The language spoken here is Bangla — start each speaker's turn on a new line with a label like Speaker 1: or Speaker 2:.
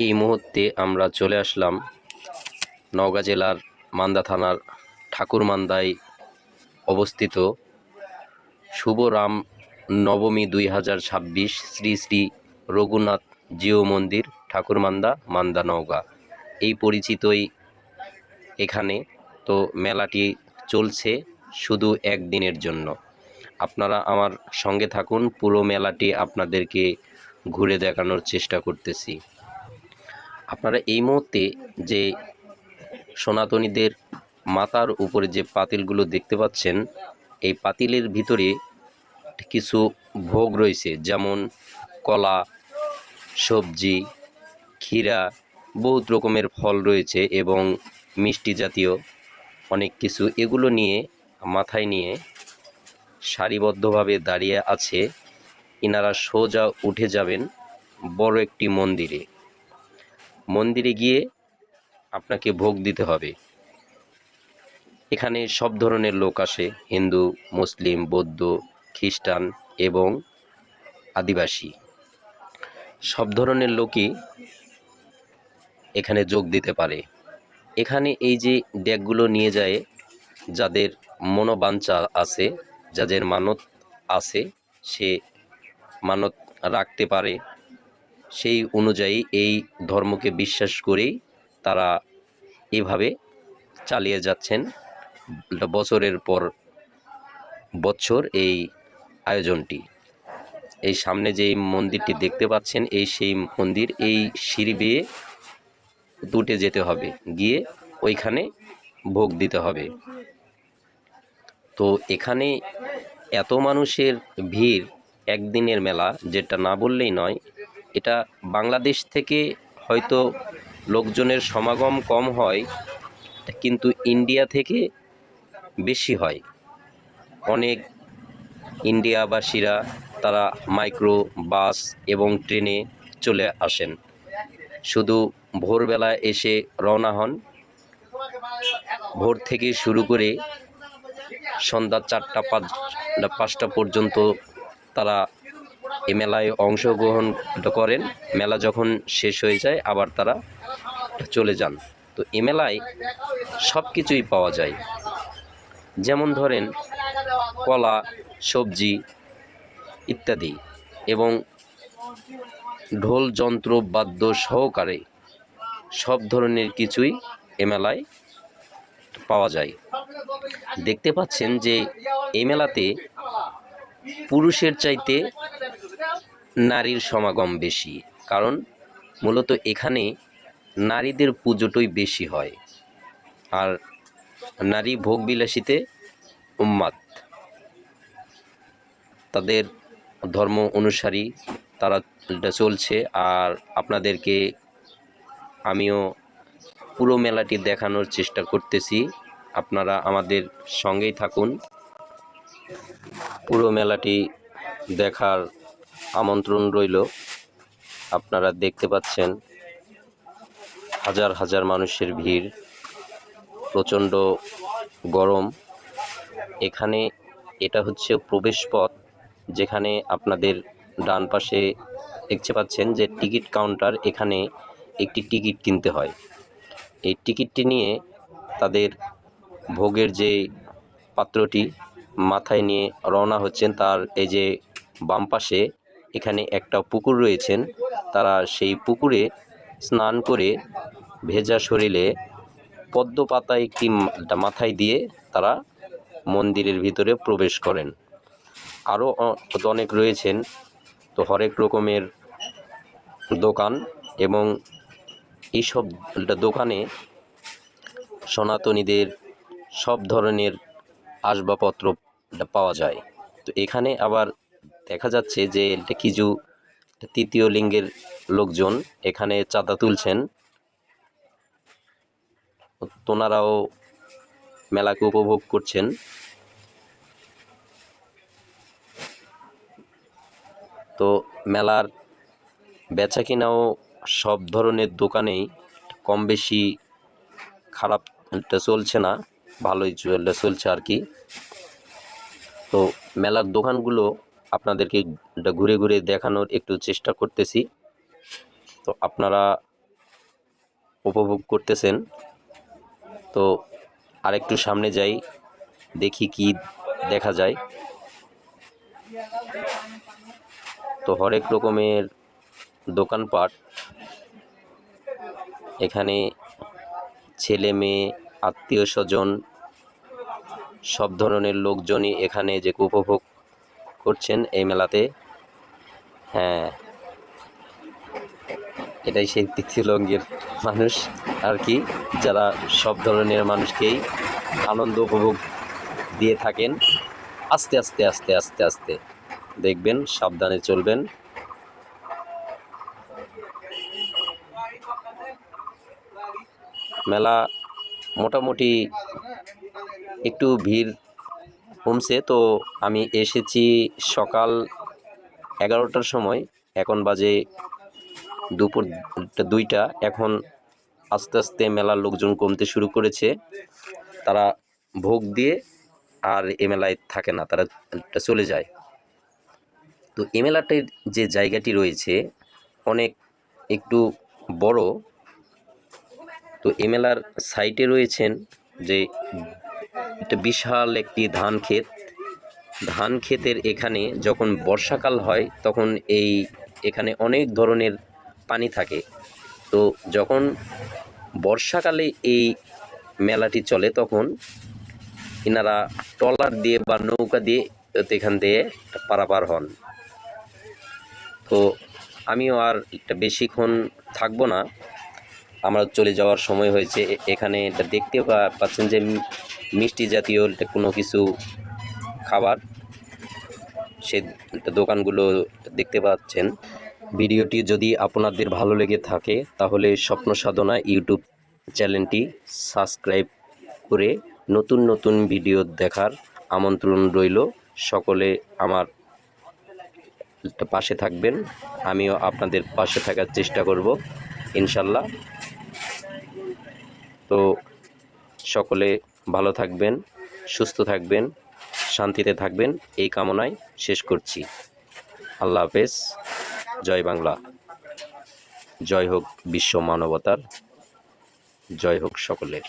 Speaker 1: এই মুহূর্তে আমরা চলে আসলাম নওগাঁ জেলার মান্দা থানার ঠাকুরমান্দায় অবস্থিত শুভ রাম নবমী 2026 শ্রী শ্রী রঘুনাথ জিও মন্দির ঠাকুরমান্দা মান্দা নওগাঁ এই পরিচিতই এখানে। তো মেলাটি চলছে শুধু একদিনের জন্য। আপনারা আমার সঙ্গে থাকুন, পুরো মেলাটি আপনাদেরকে ঘুরে দেখানোর চেষ্টা করতেছি। আপনারা এই মুহূর্তে যে সনাতনীদের মাথার উপরে যে পাতিলগুলো দেখতে পাচ্ছেন, এই পাতিলের ভিতরে কিছু ভোগ রয়েছে, যেমন কলা, সবজি, ক্ষীরা, বহুত রকমের ফল রয়েছে এবং মিষ্টি জাতীয় অনেক কিছু। এগুলো নিয়ে মাথায় নিয়ে সারিবদ্ধভাবে দাঁড়িয়ে আছে। ইনারা সোজা উঠে যাবেন বড় একটি মন্দিরে। মন্দিরে গিয়ে আপনাকে ভোগ দিতে হবে। এখানে সব ধরনের লোক আসে, হিন্দু, মুসলিম, বৌদ্ধ, খ্রিস্টান এবং আদিবাসী। সব ধরনের লোকই এখানে যোগ দিতে পারে। এখানে এই যে ডেকগুলো নিয়ে যায়, যাদের মনোবাঞ্ছা আছে, যাদের মানত আছে, সে মানত রাখতে পারে। সেই অনুযায়ী এই ধর্মকে বিশ্বাস করেই তারা এভাবে চালিয়ে যাচ্ছেন বছরের পর বছর এই আয়োজনটি। এই সামনে যে মন্দিরটি দেখতে পাচ্ছেন, এই সেই মন্দির। এই সিঁড়ি বেয়ে উঠে যেতে হবে, গিয়ে ওইখানে ভোগ দিতে হবে। তো এখানে এত মানুষের ভিড়, একদিনের মেলা, যেটা না বললেই নয়। এটা বাংলাদেশ থেকে হয়তো লোকজনের সমাগম কম হয়, কিন্তু ইন্ডিয়া থেকে বেশি হয়। অনেক ইন্ডিয়াবাসীরা তারা মাইক্রো বাস এবং ট্রেনে চলে আসেন, শুধু ভোরবেলায় এসে রওনা হন। ভোর থেকে শুরু করে সন্ধ্যা 4টা 5টা পর্যন্ত তারা এ মেলায় অংশগ্রহণ করেন। মেলা যখন শেষ হয়ে যায় আবার তারা চলে যান। তো এ মেলায় সব কিছুই পাওয়া যায়, যেমন ধরেন কলা, সবজি ইত্যাদি, এবং ঢোল যন্ত্র বাদ্য সহকারে সব ধরনের কিছুই এ মেলায় পাওয়া যায়। দেখতে পাচ্ছেন যে এই মেলাতে পুরুষের চাইতে নারীর সমাগম বেশি, কারণ মূলত এখানে নারীদের পুজোটাই বেশি হয়। আর নারী ভোগবিলাসীতে উন্মাদ, তাদের ধর্ম অনুসারী তারা চলছে। আর আপনাদেরকে আমিও পুরো মেলাটি দেখানোর চেষ্টা করতেছি, আপনারা আমাদের সঙ্গেই থাকুন। পুরো মেলাটি দেখার আমন্ত্রণ রইল। আপনারা দেখতে পাচ্ছেন হাজার হাজার মানুষের ভিড়, প্রচণ্ড গরম। এখানে এটা হচ্ছে প্রবেশ পথ, যেখানে আপনাদের ডান পাশে দেখতে পাচ্ছেন যে টিকিট কাউন্টার। এখানে একটি টিকিট কিনতে হয়। এই টিকিটটি নিয়ে তাদের ভোগের যে পাত্রটি মাথায় নিয়ে রওনা হচ্ছেন। তার এই যে বাম পাশে এখানে একটা পুকুর রয়েছেন, তারা সেই পুকুরে স্নান করে ভেজা শরীরে পদ্ম পাতা একটি মাথায় দিয়ে তারা মন্দিরের ভিতরে প্রবেশ করেন। আরও অনেক রয়েছেন, তো হরেক রকমের দোকান, এবং এইসব দোকানে সনাতনীদের সব ধরনের আসবাবপত্র পাওয়া যায়। তো এখানে আবার দেখা যাচ্ছে যে কিছু তৃতীয় লিঙ্গের লোকজন এখানে চাঁদা তুলছেন, তোনারাও মেলাকে উপভোগ করছেন। তো মেলার বেচা কিনাও সব ধরনের দোকানেই কম বেশি খারাপ চলছে না, ভালোই চলছে আর কি। তো মেলার দোকানগুলো আপনাদেরকে ঘুরে ঘুরে দেখানোর একটু চেষ্টা করতেছি। তো আপনারা উপভোগ করতেছেন। তো আরেকটু সামনে যাই, দেখি কি দেখা যায়। তো হরেক রকমের দোকানপাট, এখানে ছেলে মেয়ে আত্মীয় স্বজন সব ধরনের লোকজনই এখানে যে উপভোগ করছেন এই মেলাতে। হ্যাঁ, এটাই সেই তৃতীয় লিঙ্গের মানুষ আর কি, যারা সব ধরনের মানুষকেই আনন্দ উপভোগ দিয়ে থাকেন। আস্তে আস্তে আস্তে আস্তে আস্তে দেখবেন, সাবধানে চলবেন। মেলা মোটামুটি একটু ভিড় কমছে। তো আমি এসেছি সকাল 11টার সময়, এখন বাজে দুপুর 2টা। এখন আস্তে আস্তে মেলার লোকজন কমতে শুরু করেছে। তারা ভোগ দিয়ে আর এ মেলায় থাকে না, তারা চলে যায়। তো এ মেলাটির যে জায়গাটি রয়েছে অনেক একটু বড়। তো এ মেলার সাইটে রয়েছেন যে একটা বিশাল একটি ধান ক্ষেতের এখানে যখন বর্ষাকাল হয় তখন এখানে অনেক ধরনের পানি থাকে। তো যখন বর্ষাকালে এই মেলাটি চলে তখন এনারা ট্রলার দিয়ে বা নৌকা দিয়ে এখান দিয়ে পারাপার হন। তো আমিও আর বেশিক্ষণ থাকবো না, আমার চলে যাওয়ার সময় হয়েছে। এখানে দেখতে পাচ্ছেন যে মিষ্টি জাতীয় কোনো কিছু খাবার, সে দোকানগুলো দেখতে পাচ্ছেন। ভিডিওটি যদি আপনাদের ভালো লেগে থাকে তাহলে স্বপ্ন সাধনা ইউটিউব চ্যানেলটি সাবস্ক্রাইব করে নতুন নতুন ভিডিও দেখার আমন্ত্রণ রইল। সকলে আমার পাশে থাকবেন, আমিও আপনাদের পাশে থাকার চেষ্টা করব ইনশাল্লাহ। তো সকলে ভালো থাকবেন, সুস্থ থাকবেন, শান্তিতে থাকবেন, এই কামনায় শেষ করছি। আল্লাহ হাফেজ। জয় বাংলা, জয় হোক বিশ্ব মানবতার, জয় হোক সকলের।